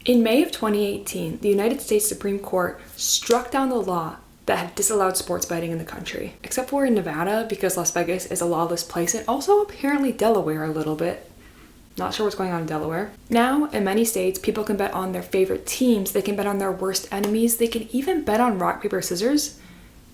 In May of 2018, the United States Supreme Court struck down the law that had disallowed sports betting in the country. Except for in Nevada, because Las Vegas is a lawless place, and also apparently Delaware a little bit. Not sure what's going on in Delaware. Now, in many states, people can bet on their favorite teams, they can bet on their worst enemies, they can even bet on rock, paper, scissors,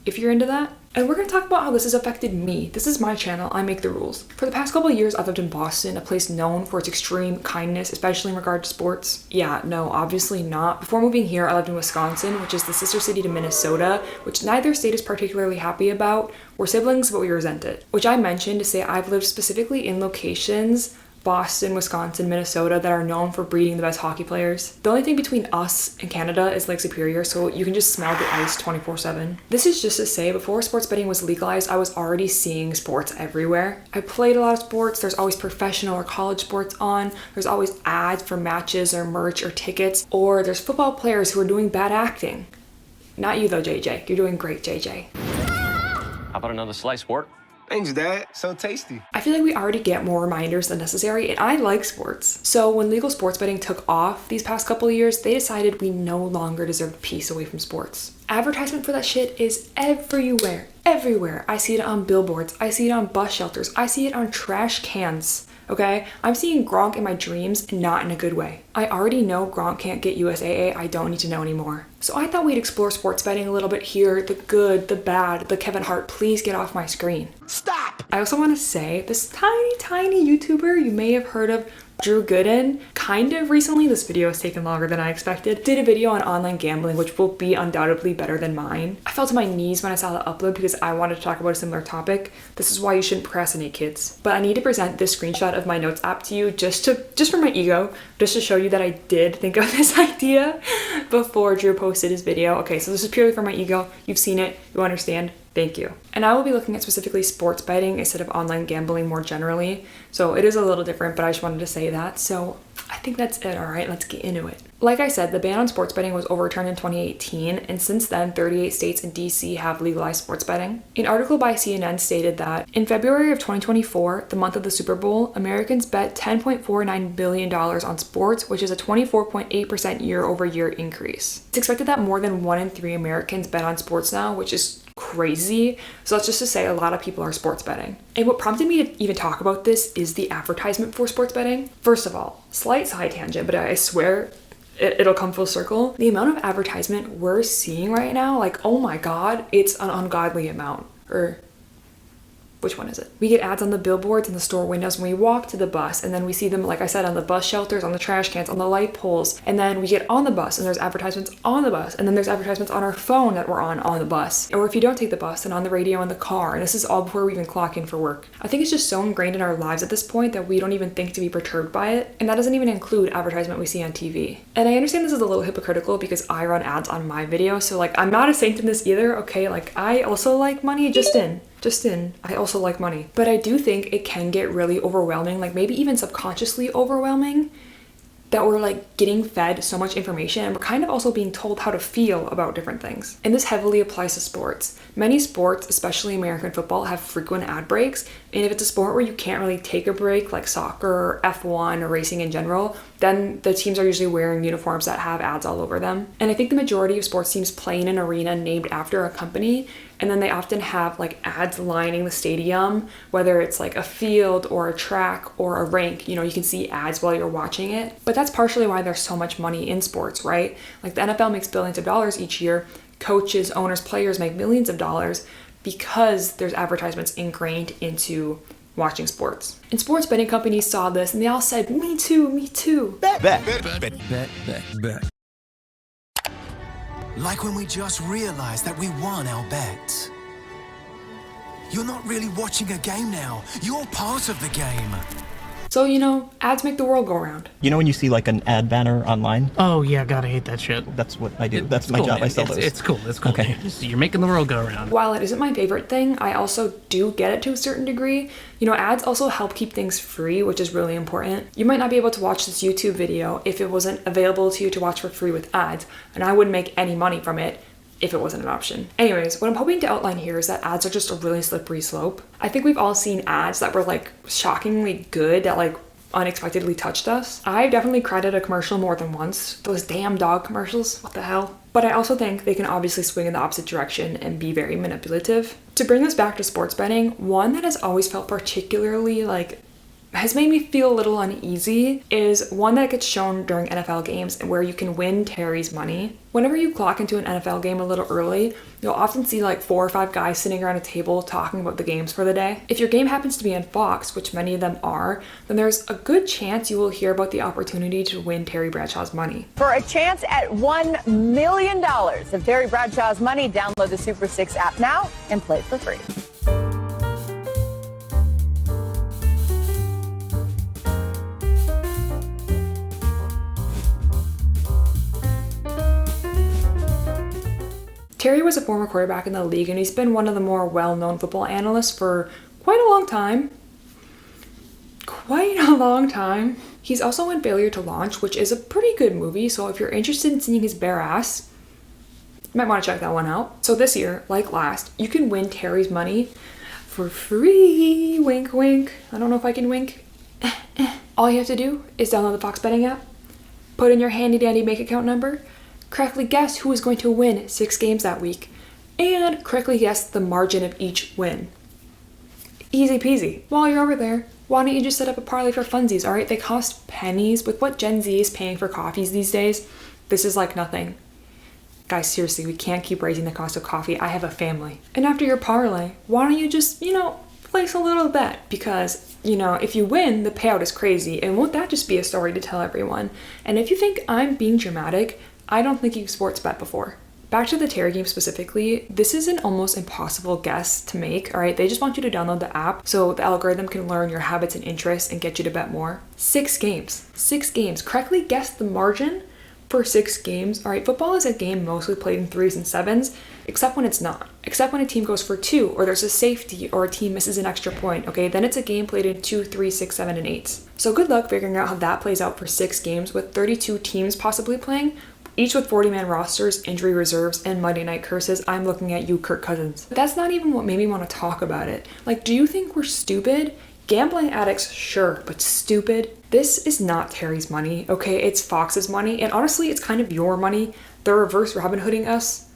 if you're into that. And we're going to talk about how this has affected me. This is my channel, I make the rules. For the past couple of years, I've lived in Boston, a place known for its extreme kindness, especially in regard to sports. Yeah, no, obviously not. Before moving here, I lived in Wisconsin, which is the sister city to Minnesota, which neither state is particularly happy about. We're siblings, but we resent it. Which I mentioned to say I've lived specifically in locations Boston, Wisconsin, Minnesota that are known for breeding the best hockey players. The only thing between us and Canada is Lake Superior, so you can just smell the ice 24/7. This is just to say, before sports betting was legalized, I was already seeing sports everywhere. I played a lot of sports. There's always professional or college sports on. There's always ads for matches or merch or tickets, or there's football players who are doing bad acting. Not you though, JJ. You're doing great, JJ. How about another slice, sport? Thanks, Dad. So tasty. I feel like we already get more reminders than necessary, and I like sports. So when legal sports betting took off these past couple of years, they decided we no longer deserved peace away from sports. Advertisement for that shit is everywhere. Everywhere. I see it on billboards. I see it on bus shelters. I see it on trash cans. Okay? I'm seeing Gronk in my dreams, not in a good way. I already know Gronk can't get USAA. I don't need to know anymore. So I thought we'd explore sports betting a little bit here. The good, the bad, the Kevin Hart, please get off my screen. Stop! I also want to say this tiny YouTuber you may have heard of, Drew Gooden, kind of recently, this video has taken longer than I expected, did a video on online gambling, which will be undoubtedly better than mine. I fell to my knees when I saw the upload because I wanted to talk about a similar topic. This is why you shouldn't procrastinate, kids. But I need to present this screenshot of my notes app to you just for my ego, just to show you that I did think of this idea before Drew posted his video. Okay, so this is purely for my ego. You've seen it, you understand. Thank you. And I will be looking at specifically sports betting instead of online gambling more generally. So it is a little different, but I just wanted to say that. So I think that's it. All right, let's get into it. Like I said, the ban on sports betting was overturned in 2018, and since then, 38 states and DC have legalized sports betting. An article by CNN stated that in February of 2024, the month of the Super Bowl, Americans bet $10.49 billion on sports, which is a 24.8% year-over-year increase. It's expected that more than 1 in 3 Americans bet on sports now, which is crazy. So that's just to say a lot of people are sports betting. And what prompted me to even talk about this is the advertisement for sports betting. First of all, slight side tangent, but I swear it'll come full circle. The amount of advertisement we're seeing right now, like, oh my God, it's an ungodly amount. Or which one is it? We get ads on the billboards and the store windows when we walk to the bus, and then we see them, like I said, on the bus shelters, on the trash cans, on the light poles, and then we get on the bus and there's advertisements on the bus, and then there's advertisements on our phone that we're on the bus. Or if you don't take the bus, then on the radio in the car, and this is all before we even clock in for work. I think it's just so ingrained in our lives at this point that we don't even think to be perturbed by it, and that doesn't even include advertisement we see on TV. And I understand this is a little hypocritical because I run ads on my video, so like I'm not a saint in this either, okay? Like I also like money, I also like money. But I do think it can get really overwhelming, like maybe even subconsciously overwhelming, that we're like getting fed so much information and we're kind of also being told how to feel about different things. And this heavily applies to sports. Many sports, especially American football, have frequent ad breaks. And if it's a sport where you can't really take a break, like soccer or F1 or racing in general, then the teams are usually wearing uniforms that have ads all over them. And I think the majority of sports teams play in an arena named after a company, and then they often have like ads lining the stadium, whether it's like a field or a track or a rink, you know, you can see ads while you're watching it. But that's partially why there's so much money in sports, right? Like the NFL makes billions of dollars each year. Coaches, owners, players make millions of dollars because there's advertisements ingrained into watching sports. And sports betting companies saw this and they all said, me too, me too. Bet. Like when we just realized that we won our bet. You're not really watching a game now. You're part of the game. So, you know, ads make the world go round. You know when you see like an ad banner online? Oh yeah, God, I hate that shit. That's what I do. That's my cool, job. man. I sell those. It's cool. Okay. You're making the world go around. While it isn't my favorite thing, I also do get it to a certain degree. You know, ads also help keep things free, which is really important. You might not be able to watch this YouTube video if it wasn't available to you to watch for free with ads, and I wouldn't make any money from it if it wasn't an option. Anyways, what I'm hoping to outline here is that ads are just a really slippery slope. I think we've all seen ads that were like shockingly good, that like unexpectedly touched us. I've definitely cried at a commercial more than once. Those damn dog commercials, what the hell? But I also think they can obviously swing in the opposite direction and be very manipulative. To bring this back to sports betting, one that has always felt particularly has made me feel a little uneasy is one that gets shown during NFL games where you can win Terry's money. Whenever you clock into an NFL game a little early, you'll often see like 4 or 5 guys sitting around a table talking about the games for the day. If your game happens to be on Fox, which many of them are, then there's a good chance you will hear about the opportunity to win Terry Bradshaw's money. For a chance at $1 million of Terry Bradshaw's money, download the Super 6 app now and play for free. Terry was a former quarterback in the league, and he's been one of the more well-known football analysts for quite a long time. He's also in Failure to Launch, which is a pretty good movie, so if you're interested in seeing his bare ass, you might want to check that one out. So this year, like last, you can win Terry's money for free. Wink, wink. I don't know if I can wink. All you have to do is download the Fox Betting app, put in your handy-dandy bank account number, correctly guess who is going to win 6 games that week, and correctly guess the margin of each win. Easy peasy. While you're over there, why don't you just set up a parlay for funsies, alright? They cost pennies. With what Gen Z is paying for coffees these days, this is like nothing. Guys, seriously, we can't keep raising the cost of coffee. I have a family. And after your parlay, why don't you just, place a little bet? Because, if you win, the payout is crazy. And won't that just be a story to tell everyone? And if you think I'm being dramatic, I don't think you've sports bet before. Back to the Terry game specifically, this is an almost impossible guess to make, alright? They just want you to download the app so the algorithm can learn your habits and interests and get you to bet more. 6 games. 6 games. Correctly guess the margin for 6 games. Alright, football is a game mostly played in 3s and 7s, except when it's not. Except when a team goes for 2, or there's a safety, or a team misses an extra point, okay? Then it's a game played in 2, 3, 6, 7, and 8s. So good luck figuring out how that plays out for 6 games with 32 teams possibly playing, each with 40-man rosters, injury reserves, and Monday night curses. I'm looking at you, Kirk Cousins. But that's not even what made me want to talk about it. Do you think we're stupid? Gambling addicts, sure, but stupid? This is not Terry's money, okay? It's Fox's money, and honestly, it's kind of your money. They're reverse Robin Hooding us.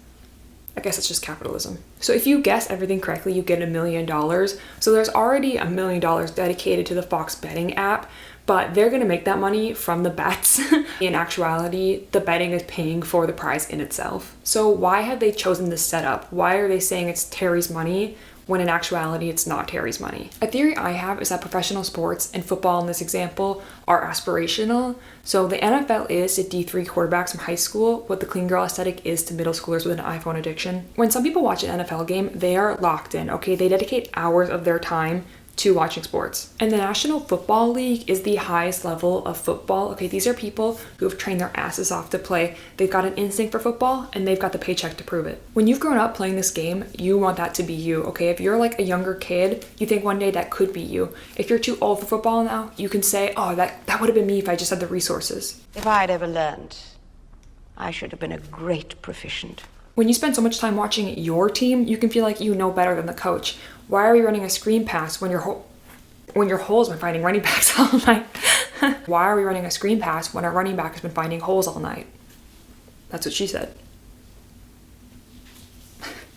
I guess it's just capitalism. So if you guess everything correctly, you get $1 million. So there's already $1 million dedicated to the Fox betting app, but they're gonna make that money from the bets. In actuality, the betting is paying for the prize in itself. So why have they chosen this setup? Why are they saying it's Terry's money when in actuality it's not Terry's money? A theory I have is that professional sports, and football in this example, are aspirational. So the NFL is to D3 quarterbacks from high school what the clean girl aesthetic is to middle schoolers with an iPhone addiction. When some people watch an NFL game, they are locked in, okay? They dedicate hours of their time to watching sports. And the National Football League is the highest level of football. Okay, these are people who have trained their asses off to play. They've got an instinct for football and they've got the paycheck to prove it. When you've grown up playing this game, you want that to be you, okay? If you're like a younger kid, you think one day that could be you. If you're too old for football now, you can say, oh, that would have been me if I just had the resources. If I had ever learned, I should have been a great proficient. When you spend so much time watching your team, you can feel like you know better than the coach. Why are we running a screen pass when your hole's been finding running backs all night? Why are we running a screen pass when our running back has been finding holes all night? That's what she said.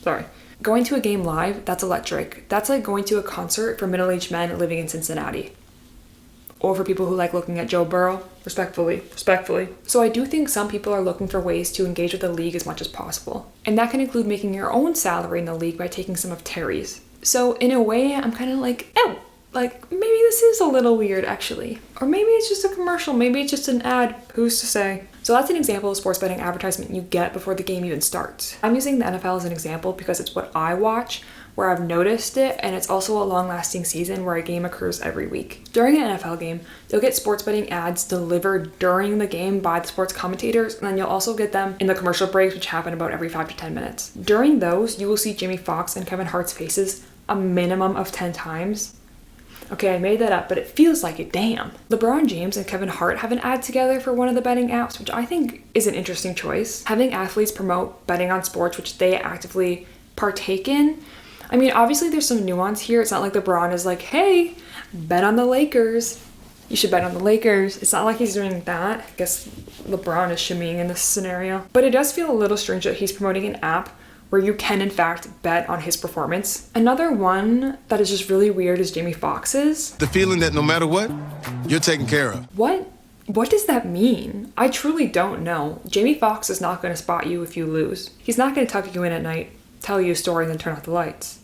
Sorry. Going to a game live, that's electric. That's like going to a concert for middle-aged men living in Cincinnati. Or for people who like looking at Joe Burrow, respectfully. So I do think some people are looking for ways to engage with the league as much as possible. And that can include making your own salary in the league by taking some of Terry's. So in a way, I'm kind of like, oh, like maybe this is a little weird actually. Or maybe it's just a commercial, maybe it's just an ad, who's to say? So that's an example of sports betting advertisement you get before the game even starts. I'm using the NFL as an example because it's what I watch, where I've noticed it, and it's also a long-lasting season where a game occurs every week. During an NFL game, you'll get sports betting ads delivered during the game by the sports commentators, and then you'll also get them in the commercial breaks, which happen about every 5 to 10 minutes. During those, you will see Jimmy Fox and Kevin Hart's faces a minimum of 10 times. Okay, I made that up, but it feels like it, damn. LeBron James and Kevin Hart have an ad together for one of the betting apps, which I think is an interesting choice. Having athletes promote betting on sports, which they actively partake in. I mean, obviously there's some nuance here. It's not like LeBron is like, hey, bet on the Lakers. You should bet on the Lakers. It's not like he's doing that. I guess LeBron is shimmying in this scenario. But it does feel a little strange that he's promoting an app where you can in fact bet on his performance. Another one that is just really weird is Jamie Foxx's. The feeling that no matter what, you're taken care of. What does that mean? I truly don't know. Jamie Foxx is not going to spot you if you lose. He's not going to tuck you in at night, tell you a story, and then turn off the lights.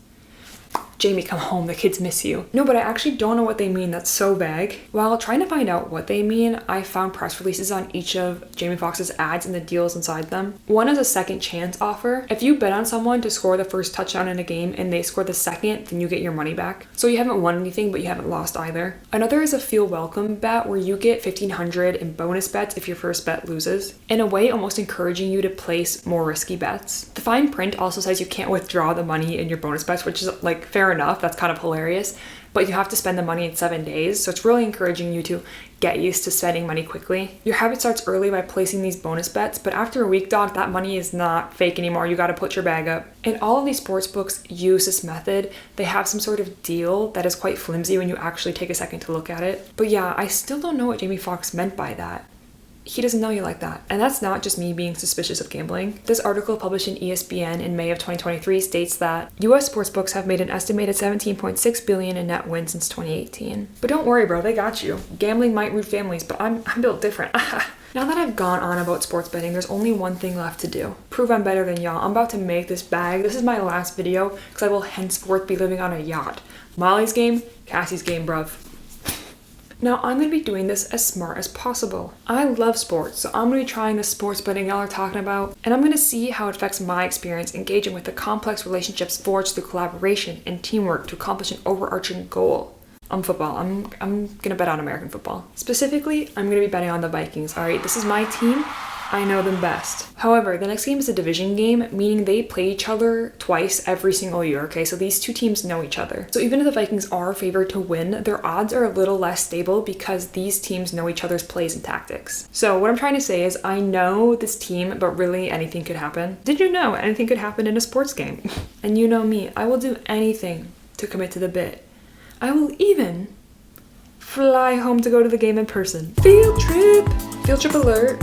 Jamie, come home, the kids miss you. No, but I actually don't know what they mean. That's so vague. While trying to find out what they mean, I found press releases on each of Jamie Foxx's ads and the deals inside them. One is a second chance offer. If you bet on someone to score the first touchdown in a game and they score the second, then you get your money back. So you haven't won anything, but you haven't lost either. Another is a feel welcome bet where you get $1,500 in bonus bets if your first bet loses. In a way, almost encouraging you to place more risky bets. The fine print also says you can't withdraw the money in your bonus bets, which is like fair enough. That's kind of hilarious, but you have to spend the money in 7 days, so it's really encouraging you to get used to spending money quickly. Your habit starts early by placing these bonus bets, but after a week, dog, that money is not fake anymore. You got to put your bag up. And all of these sports books use this method. They have some sort of deal that is quite flimsy when you actually take a second to look at it. But yeah, I still don't know what Jamie Foxx meant by that. He doesn't know you like that. And that's not just me being suspicious of gambling. This article published in ESPN in May of 2023 states that US sportsbooks have made an estimated $17.6 billion in net wins since 2018. But don't worry, bro, they got you. Gambling might root families, but I'm built different. Now that I've gone on about sports betting, there's only one thing left to do. Prove I'm better than y'all. I'm about to make this bag. This is my last video because I will henceforth be living on a yacht. Molly's game, Cassie's game, bruv. Now, I'm going to be doing this as smart as possible. I love sports, so I'm going to be trying the sports betting y'all are talking about, and I'm going to see how it affects my experience engaging with the complex relationships forged through collaboration and teamwork to accomplish an overarching goal. On football. I'm going to bet on American football. Specifically, I'm going to be betting on the Vikings. All right, this is my team. I know them best. However, the next game is a division game, meaning they play each other twice every single year, okay? So these two teams know each other. So even if the Vikings are favored to win, their odds are a little less stable because these teams know each other's plays and tactics. So what I'm trying to say is I know this team, but really anything could happen. Did you know anything could happen in a sports game? And you know me, I will do anything to commit to the bit. I will even fly home to go to the game in person. Field trip alert.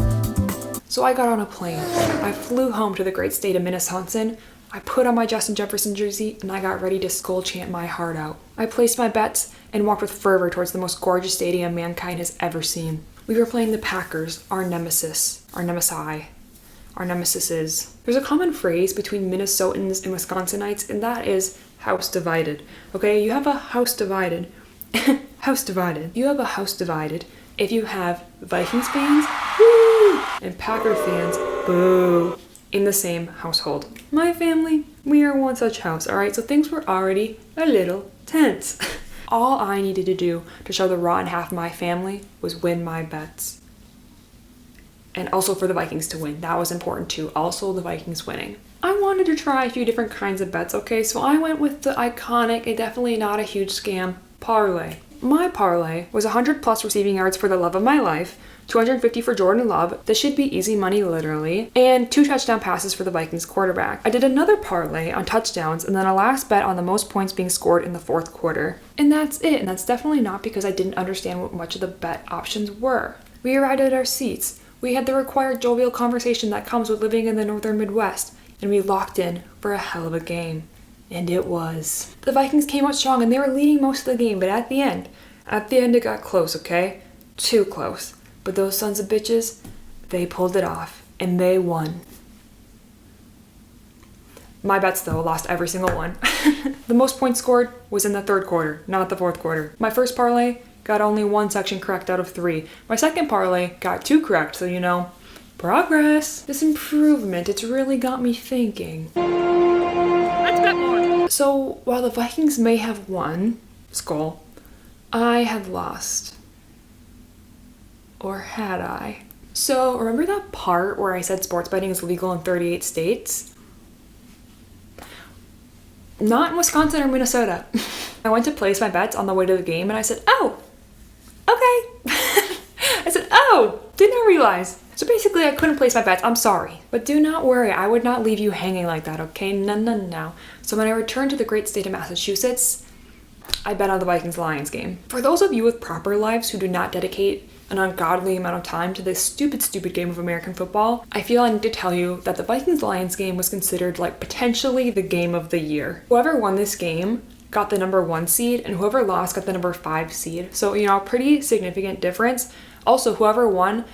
So I got on a plane. I flew home to the great state of Minnesota. I put on my Justin Jefferson jersey and I got ready to skull chant my heart out. I placed my bets and walked with fervor towards the most gorgeous stadium mankind has ever seen. We were playing the Packers, our nemesis, our nemesi. Our nemesis is. There's a common phrase between Minnesotans and Wisconsinites, and that is house divided. Okay, you have a house divided. House divided. You have a house divided if you have Vikings fans, woo, and Packer fans, boo, in the same household. My family, we are one such house, alright? So things were already a little tense. All I needed to do to show the rotten half of my family was win my bets. And also for the Vikings to win. That was important too. Also the Vikings winning. I wanted to try a few different kinds of bets, okay? So I went with the iconic and definitely not a huge scam parlay. My parlay was 100 plus receiving yards for the love of my life, 250 for Jordan Love, this should be easy money literally, and 2 touchdown passes for the Vikings quarterback. I did another parlay on touchdowns and then a last bet on the most points being scored in the fourth quarter. And that's it, and that's definitely not because I didn't understand what much of the bet options were. We arrived at our seats, we had the required jovial conversation that comes with living in the northern Midwest, and we locked in for a hell of a game. And it was. The Vikings came out strong and they were leading most of the game, but at the end it got close, okay? Too close. But those sons of bitches, they pulled it off and they won. My bets though lost every single one. The most points scored was in the third quarter, not the fourth quarter. My first parlay got only 1 section correct out of 3. My second parlay got 2 correct, so you know, progress. This improvement, it's really got me thinking. So, while the Vikings may have won, skull, I had lost. Or had I? So, remember that part where I said sports betting is legal in 38 states? Not in Wisconsin or Minnesota. I went to place my bets on the way to the game and I said, oh, okay. I said, oh, did not realize. So basically I couldn't place my bets, I'm sorry. But do not worry, I would not leave you hanging like that, okay? No. So when I returned to the great state of Massachusetts, I bet on the Vikings-Lions game. For those of you with proper lives who do not dedicate an ungodly amount of time to this stupid game of American football, I feel I need to tell you that the Vikings-Lions game was considered like potentially the game of the year. Whoever won this game got the number 1 seed and whoever lost got the number 5 seed. So, you know, a pretty significant difference. Also, whoever won,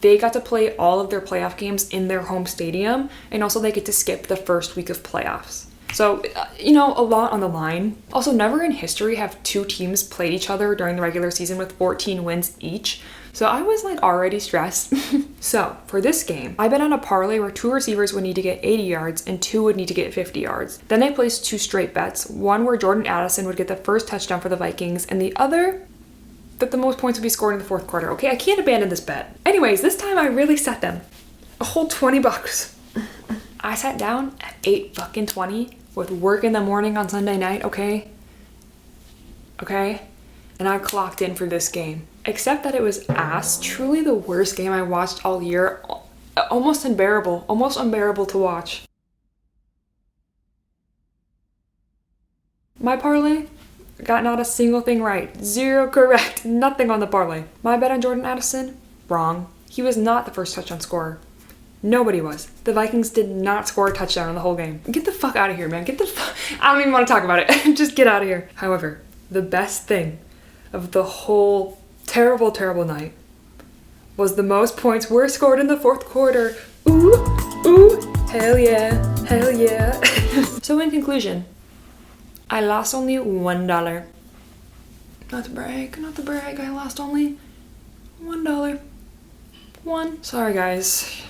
they got to play all of their playoff games in their home stadium, and also they get to skip the first week of playoffs. So, you know, a lot on the line. Also, never in history have 2 teams played each other during the regular season with 14 wins each. So I was like already stressed. So for this game, I bet on a parlay where 2 receivers would need to get 80 yards and 2 would need to get 50 yards. Then I placed 2 straight bets. One where Jordan Addison would get the first touchdown for the Vikings, and the other that the most points would be scored in the 4th quarter. Okay, I can't abandon this bet. Anyways, this time I really set them. A whole 20 bucks. I sat down at 8:20 with work in the morning on Sunday night, okay? And I clocked in for this game. Except that it was truly the worst game I watched all year. Almost unbearable to watch. My parlay got not a single thing right. 0 correct. Nothing on the parlay. My bet on Jordan Addison? Wrong. He was not the first touchdown scorer. Nobody was. The Vikings did not score a touchdown in the whole game. Get the fuck out of here, man. I don't even want to talk about it. Just get out of here. However, the best thing of the whole terrible night was the most points were scored in the 4th quarter. Ooh, hell yeah. So in conclusion, I lost only $1. Not to brag, I lost only $1. Sorry guys,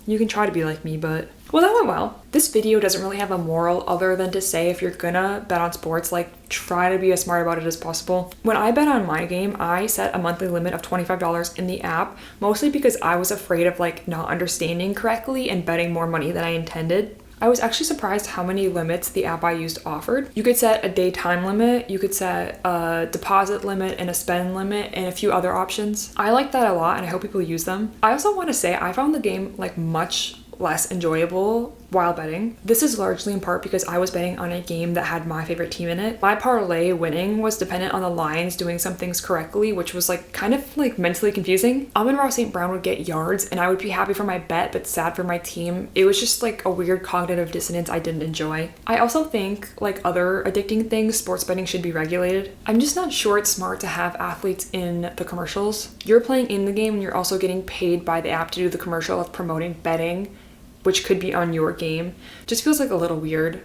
you can try to be like me, but well, that went well. This video doesn't really have a moral other than to say if you're gonna bet on sports, like try to be as smart about it as possible. When I bet on my game, I set a monthly limit of $25 in the app, mostly because I was afraid of like not understanding correctly and betting more money than I intended. I was actually surprised how many limits the app I used offered. You could set a daytime limit, you could set a deposit limit and a spend limit and a few other options. I like that a lot and I hope people use them. I also want to say I found the game like much less enjoyable while betting. This is largely in part because I was betting on a game that had my favorite team in it. My parlay winning was dependent on the Lions doing some things correctly, which was like kind of like mentally confusing. Amon-Ra St. Brown would get yards and I would be happy for my bet but sad for my team. It was just like a weird cognitive dissonance I didn't enjoy. I also think, like other addicting things, sports betting should be regulated. I'm just not sure it's smart to have athletes in the commercials. You're playing in the game and you're also getting paid by the app to do the commercial of promoting betting, which could be on your game. Just feels like a little weird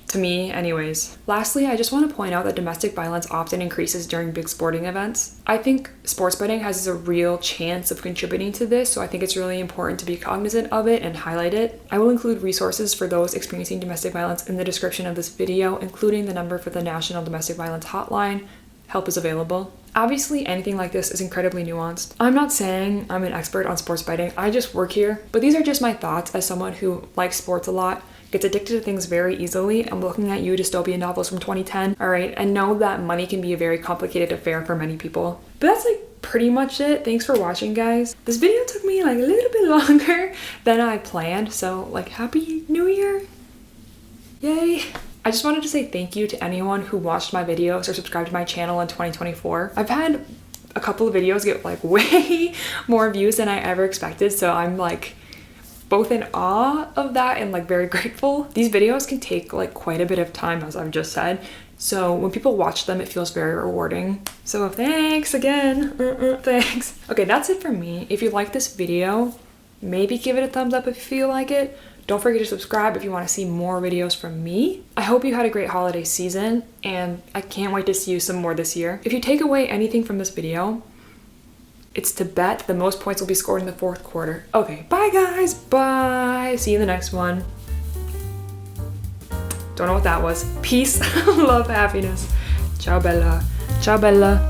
to me anyways. Lastly, I just want to point out that domestic violence often increases during big sporting events. I think sports betting has a real chance of contributing to this, so I think it's really important to be cognizant of it and highlight it. I will include resources for those experiencing domestic violence in the description of this video, including the number for the National Domestic Violence Hotline. Help is available. Obviously, anything like this is incredibly nuanced. I'm not saying I'm an expert on sports betting, I just work here, but these are just my thoughts as someone who likes sports a lot, gets addicted to things very easily. I'm looking at you dystopian novels from 2010, alright, and know that money can be a very complicated affair for many people. But that's like pretty much it. Thanks for watching, guys. This video took me like a little bit longer than I planned, so like Happy New Year! Yay! I just wanted to say thank you to anyone who watched my videos or subscribed to my channel in 2024. I've had a couple of videos get like way more views than I ever expected, so I'm like both in awe of that and like very grateful. These videos can take like quite a bit of time, as I've just said, so when people watch them it feels very rewarding. So thanks again. Thanks. Okay, that's it from me. If you like this video, maybe give it a thumbs up if you feel like it. Don't forget to subscribe if you want to see more videos from me. I hope you had a great holiday season, and I can't wait to see you some more this year. If you take away anything from this video, it's to bet the most points will be scored in the 4th quarter. Okay, bye guys, bye. See you in the next one. Don't know what that was. Peace, love, happiness. Ciao Bella. Ciao Bella.